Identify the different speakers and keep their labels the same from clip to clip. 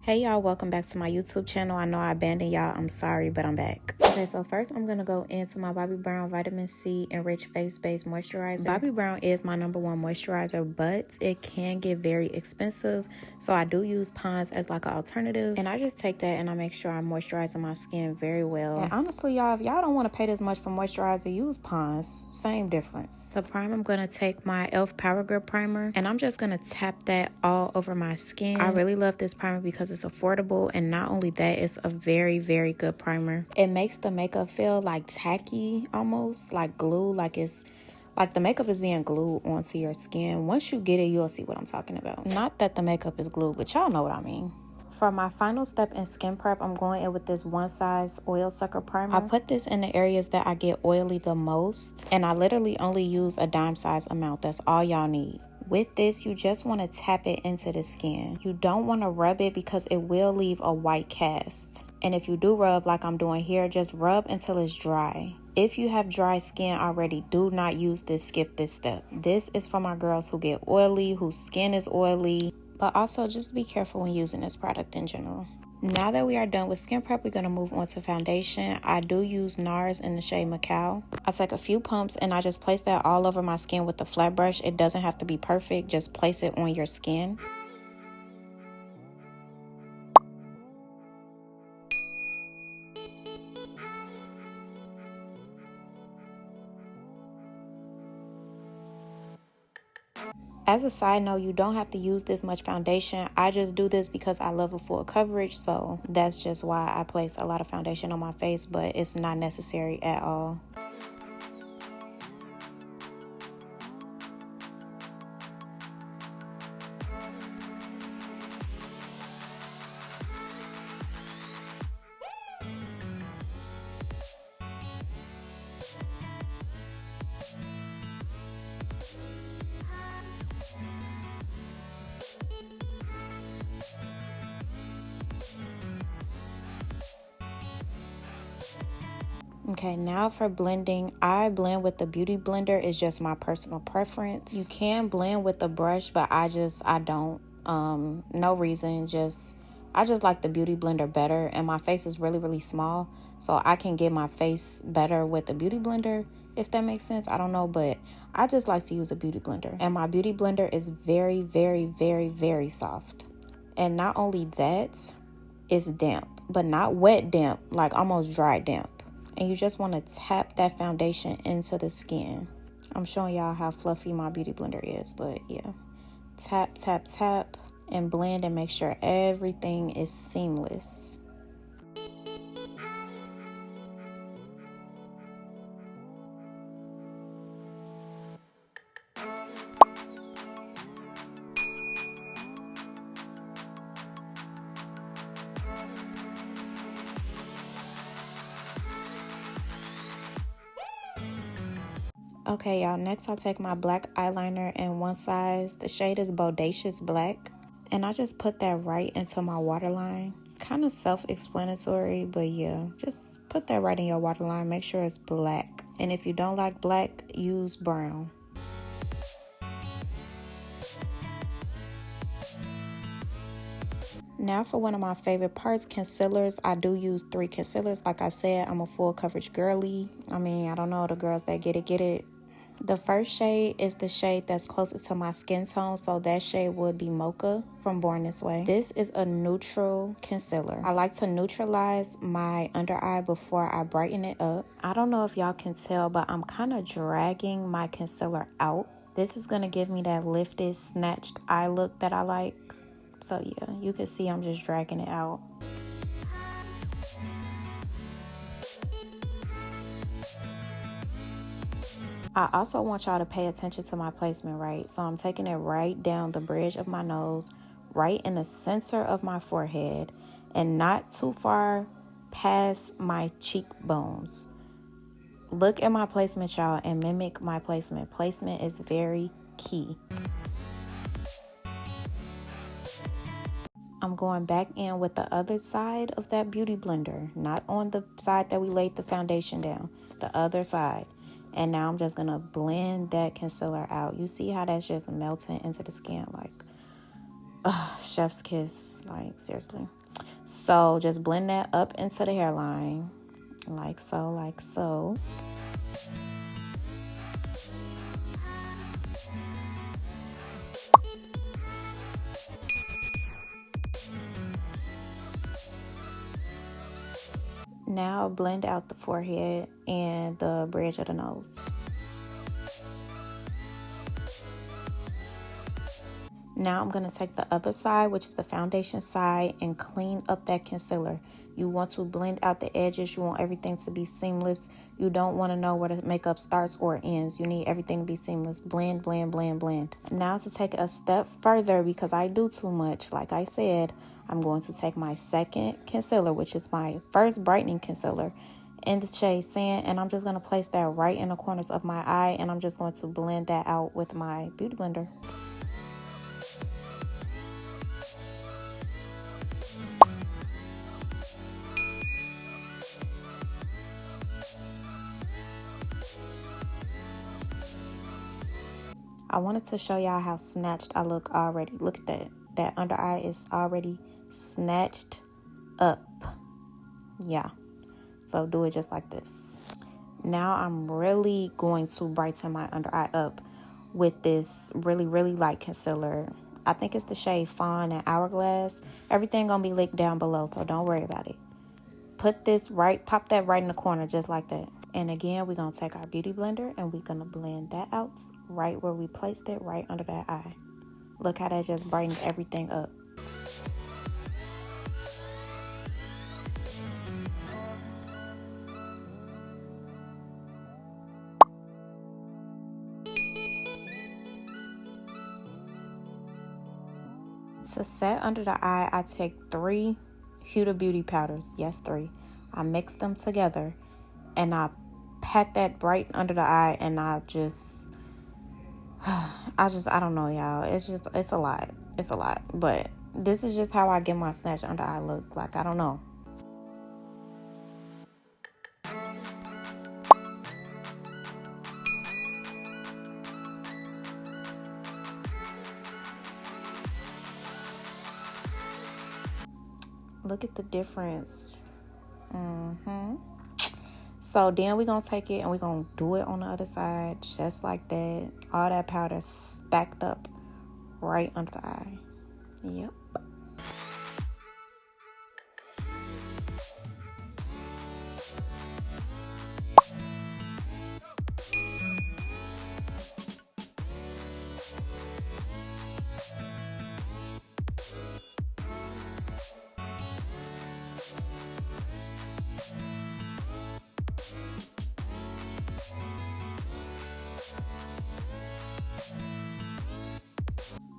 Speaker 1: Hey y'all, welcome back to my YouTube channel. I know I abandoned y'all, I'm sorry, but I'm back. Okay, so first I'm gonna go into my Bobbi Brown Vitamin C Enriched Face Base Moisturizer. Bobbi Brown is my #1 moisturizer, but it can get very expensive, so I do use Pond's as like an alternative, and I just take that and I make sure I'm moisturizing my skin very well. And honestly y'all, if y'all don't want to pay this much for moisturizer, use Pond's, same difference. To prime, I'm gonna take my e.l.f. Power Grip Primer, and I'm just gonna tap that all over my skin. I really love this primer because it's affordable, and not only that, it's a very good primer. It makes the makeup feel like tacky, almost like glue, like it's like the makeup is being glued onto your skin. Once you get it, you'll see what I'm talking about. Not that the makeup is glued, but y'all know what I mean. For my final step in skin prep, I'm going in with this One Size Oil Sucker Primer. I put this in the areas that I get oily the most, and I literally only use a dime size amount. That's all y'all need. With this, you just want to tap it into the skin. You don't want to rub it because it will leave a white cast. And if you do rub like I'm doing here, just rub until it's dry. If you have dry skin already, do not use this, skip this step. This is for my girls who get oily, whose skin is oily, but also just be careful when using this product in general. Now that we are done with skin prep, we're going to move on to foundation. I do use NARS in the shade Macao. I take a few pumps and I just place that all over my skin with the flat brush. It doesn't have to be perfect, just place it on your skin. As a side note, you don't have to use this much foundation. I just do this because I love a full coverage, so that's just why I place a lot of foundation on my face, but it's not necessary at all. Okay, now for blending, I blend with the Beauty Blender. It's just my personal preference. You can blend with the brush, but I don't. No reason, I just like the Beauty Blender better, and my face is really small, so I can get my face better with the Beauty Blender, if that makes sense. I don't know, but I just like to use a Beauty Blender, and my Beauty Blender is very soft. And not only that, it's damp, but not wet damp, like almost dry damp. And you just want to tap that foundation into the skin. I'm showing y'all how fluffy my Beauty Blender is, but yeah. Tap, and blend and make sure everything is seamless. Okay, y'all, next I'll take my black eyeliner in One Size. The shade is Bodacious Black. And I just put that right into my waterline. Kind of self-explanatory, but yeah, just put that right in your waterline. Make sure it's black. And if you don't like black, use brown. Now for one of my favorite parts, concealers. I do use 3 concealers. Like I said, I'm a full coverage girly. I mean, I don't know, the girls that get it. The first shade is the shade that's closest to my skin tone, so that shade would be Mocha from Born This Way. This is a neutral concealer. I like to neutralize my under eye before I brighten it up. I don't know if y'all can tell, but I'm kind of dragging my concealer out. This is going to give me that lifted, snatched eye look that I like. So yeah, you can see I'm just dragging it out. I also want y'all to pay attention to my placement, right? So I'm taking it right down the bridge of my nose, right in the center of my forehead, and not too far past my cheekbones. Look at my placement, y'all, and mimic my placement. Placement is very key. I'm going back in with the other side of that Beauty Blender, not on the side that we laid the foundation down, the other side. And now I'm just gonna blend that concealer out. You see how that's just melting into the skin? Like, chef's kiss, like seriously. So just blend that up into the hairline, like so, like so. Now blend out the forehead and the bridge of the nose. Now I'm going to take the other side, which is the foundation side, and clean up that concealer. You want to blend out the edges. You want everything to be seamless. You don't want to know where the makeup starts or ends. You need everything to be seamless. Blend, blend, blend, blend. Now to take a step further, because I do too much, like I said, I'm going to take my second concealer, which is my first brightening concealer, in the shade Sand, and I'm just going to place that right in the corners of my eye, and I'm just going to blend that out with my beauty blender. I wanted to show y'all how snatched I look already. Look at that. That under eye is already snatched up. Yeah. So do it just like this. Now I'm really going to brighten my under eye up with this really, really light concealer. I think it's the shade Fawn and Hourglass. Everything gonna be linked down below, so don't worry about it. Put this right, pop that right in the corner just like that. And again, we're going to take our beauty blender and we're going to blend that out right where we placed it, right under that eye. Look how that just brightens everything up. To set under the eye, I take 3 Huda Beauty powders. Yes, 3. I mix them together and I pat that right under the eye, and I don't know, y'all. It's a lot. It's a lot. But this is just how I get my snatch under eye look. Like, I don't know. Look at the difference. So then we're going to take it and we're going to do it on the other side just like that. All that powder stacked up right under the eye. Yep.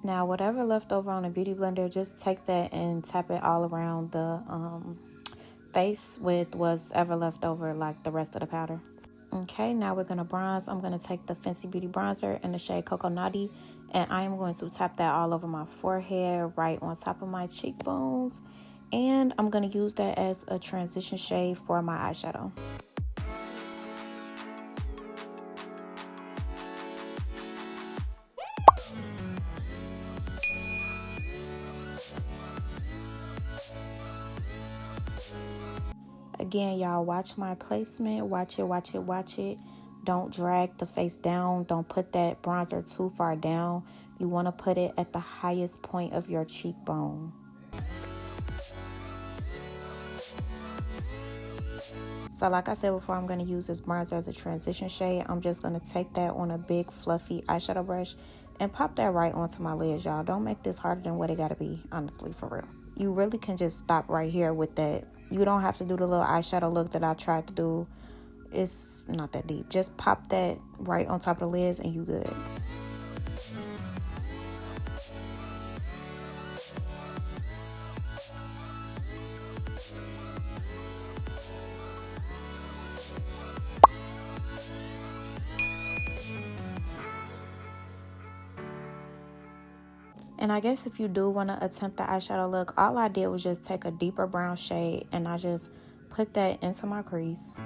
Speaker 1: Now, whatever left over on the beauty blender, just take that and tap it all around the face with what's ever left over, like the rest of the powder. Okay, now we're going to bronze. I'm going to take the Fenty Beauty Bronzer in the shade Cocoa Naughty, and I am going to tap that all over my forehead, right on top of my cheekbones. And I'm going to use that as a transition shade for my eyeshadow. Again, y'all, watch my placement. Watch it, watch it, watch it. Don't drag the face down. Don't put that bronzer too far down. You want to put it at the highest point of your cheekbone. So like I said before, I'm going to use this bronzer as a transition shade. I'm just going to take that on a big fluffy eyeshadow brush and pop that right onto my lids, y'all. Don't make this harder than what it got to be, honestly, for real. You really can just stop right here with that. You don't have to do the little eyeshadow look that I tried to do. It's not that deep. Just pop that right on top of the lids and you good. And I guess if you do want to attempt the eyeshadow look, all I did was just take a deeper brown shade and I just put that into my crease.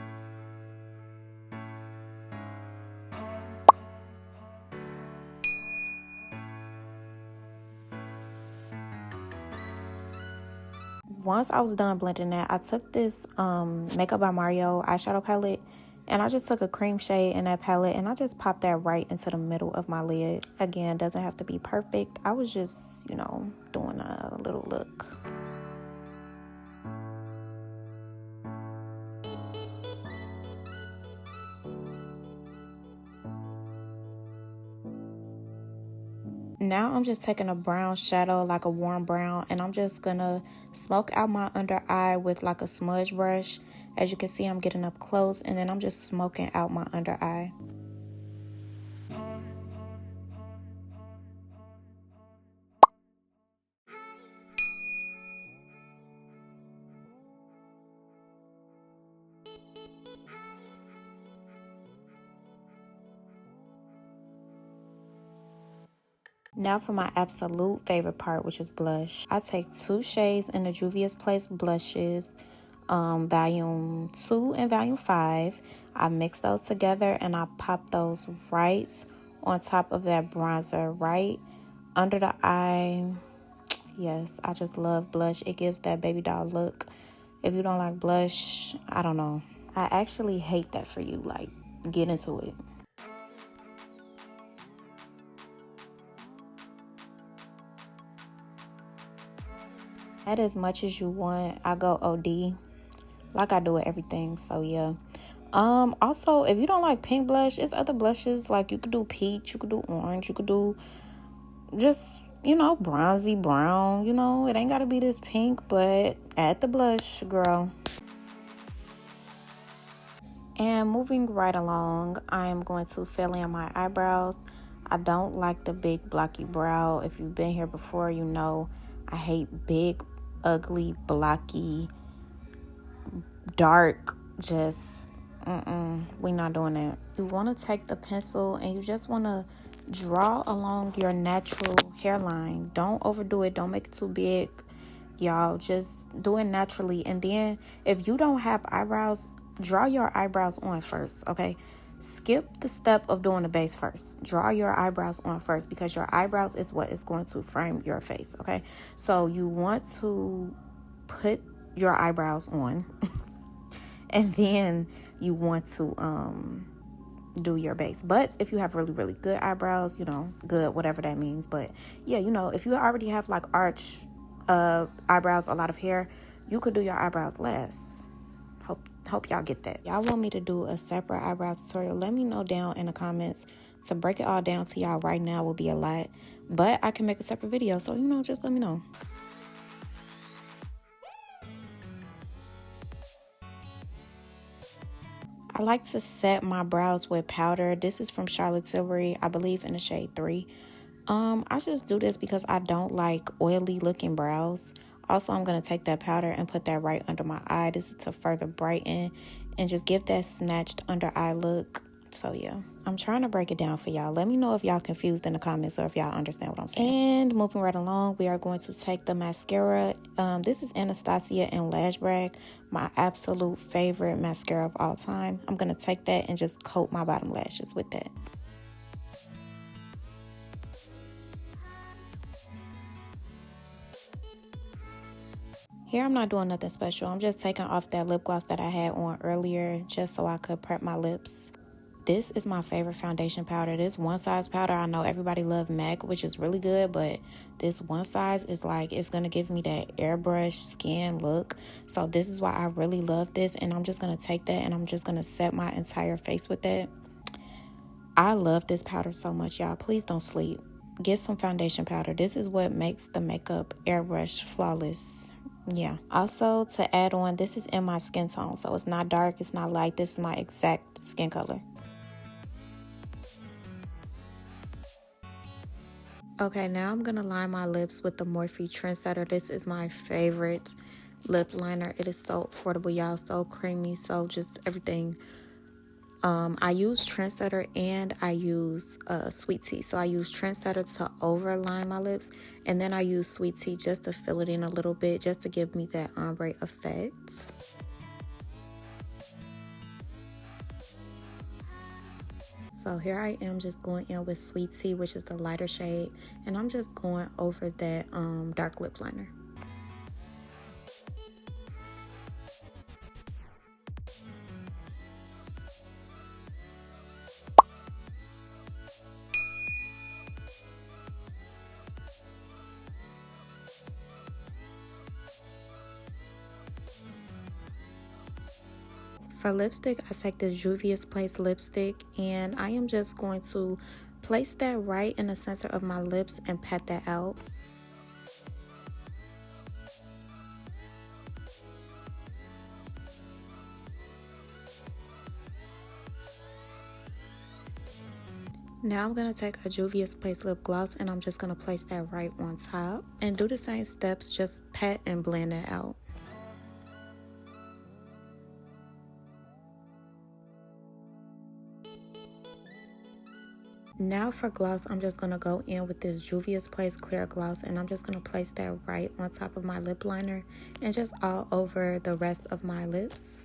Speaker 1: once I was done blending that, I took this Makeup by Mario eyeshadow palette, and I just took a cream shade in that palette, and I just popped that right into the middle of my lid. Again, doesn't have to be perfect. I was just, you know, doing a little look. Now I'm just taking a brown shadow, like a warm brown, and I'm just gonna smoke out my under eye with like a smudge brush. As you can see, I'm getting up close, and then I'm just smoking out my under eye. Now for my absolute favorite part, which is blush. I take 2 shades in the Juvia's Place blushes, volume 2 and volume 5. I mix those together and I pop those right on top of that bronzer, right under the eye. Yes, I just love blush. It gives that baby doll look. If you don't like blush, I don't know. I actually hate that for you. Like, get into it. Add as much as you want. I go OD like I do with everything, so yeah. Also, if you don't like pink blush, it's other blushes. Like, you could do peach, you could do orange, you could do just, you know, bronzy brown. You know, it ain't gotta be this pink, but add the blush, girl. And moving right along, I am going to fill in my eyebrows. I don't like the big blocky brow. If you've been here before, you know I hate big, ugly, blocky, dark, just we not doing that. You want to take the pencil and you just want to draw along your natural hairline. Don't overdo it. Don't make it too big, y'all. Just do it naturally. And then if you don't have eyebrows, draw your eyebrows on first, okay? Skip the step of doing the base first. Draw your eyebrows on first, because your eyebrows is what is going to frame your face, okay? So you want to put your eyebrows on and then you want to do your base. But if you have really, really good eyebrows, you know, good, whatever that means. But yeah, you know, if you already have like arch eyebrows, a lot of hair, you could do your eyebrows last. Hope y'all get that. Y'all want me to do a separate eyebrow tutorial? Let me know down in the comments. To break it all down to y'all right now will be a lot, but I can make a separate video, so you know, just let me know. I like to set my brows with powder. This is from Charlotte Tilbury, I believe in the shade 3. I just do this because I don't like oily looking brows. Also, I'm going to take that powder and put that right under my eye. This is to further brighten and just give that snatched under eye look. So yeah, I'm trying to break it down for y'all. Let me know if y'all confused in the comments or if y'all understand what I'm saying. And moving right along, we are going to take the mascara. This is Anastasia and Lash Brag, my absolute favorite mascara of all time. I'm going to take that and just coat my bottom lashes with that. Here I'm not doing nothing special. I'm just taking off that lip gloss that I had on earlier just so I could prep my lips. This is my favorite foundation powder. This one size powder, I know everybody love MAC, which is really good, but this one size is like, it's going to give me that airbrush skin look. So this is why I really love this, and I'm just going to take that and I'm just going to set my entire face with that. I love this powder so much, y'all. Please don't sleep. Get some foundation powder. This is what makes the makeup airbrush flawless. Yeah. Also, to add on, this is in my skin tone, so it's not dark, it's not light. This is my exact skin color. Okay, now I'm gonna line my lips with the Morphe Trendsetter. This is my favorite lip liner. It is so affordable, y'all. So creamy, so just everything. I use Trendsetter and I use Sweet Tea. So I use Trendsetter to overline my lips, and then I use Sweet Tea just to fill it in a little bit, just to give me that ombre effect. So here I am just going in with Sweet Tea, which is the lighter shade, and I'm just going over that dark lip liner. For lipstick, I take the Juvia's Place lipstick, and I am just going to place that right in the center of my lips and pat that out. Now I'm going to take a Juvia's Place lip gloss, and I'm just going to place that right on top. And do the same steps, just pat and blend that out. Now for gloss, I'm just going to go in with this Juvia's Place clear gloss, and I'm just going to place that right on top of my lip liner and just all over the rest of my lips.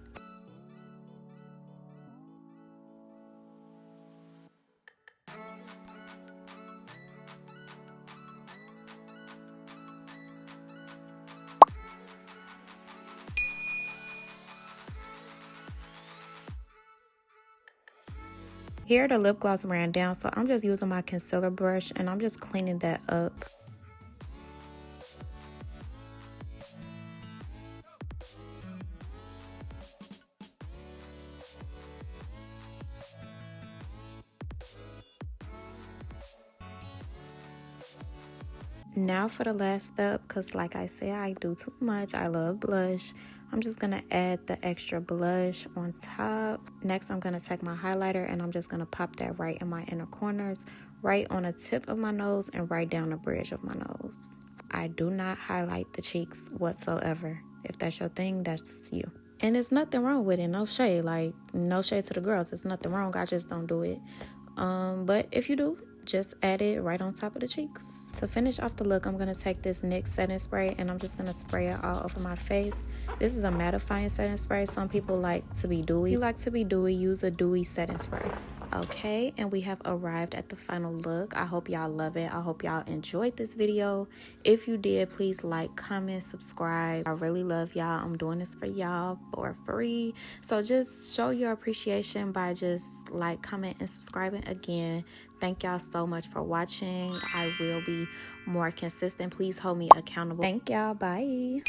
Speaker 1: Here the lip gloss ran down, so I'm just using my concealer brush and I'm just cleaning that up. Now for the last step, because like I said, I do too much. I love blush. I'm just going to add the extra blush on top. Next, I'm going to take my highlighter and I'm just going to pop that right in my inner corners, right on the tip of my nose and right down the bridge of my nose. I do not highlight the cheeks whatsoever. If that's your thing, that's you. And there's nothing wrong with it. No shade. Like, no shade to the girls. There's nothing wrong. I just don't do it. But if you do, just add it right on top of the cheeks. To finish off the look, I'm going to take this NYX setting spray and I'm just going to spray it all over my face. This is a mattifying setting spray. Some people like to be dewy. If you like to be dewy, use a dewy setting spray. Okay, and we have arrived at the final look. I hope y'all love it. I hope y'all enjoyed this video. If you did, please like, comment, subscribe. I really love y'all. I'm doing this for y'all for free. So just show your appreciation by just like, comment, and subscribing. Again, thank y'all so much for watching. I will be more consistent. Please hold me accountable. Thank y'all. Bye.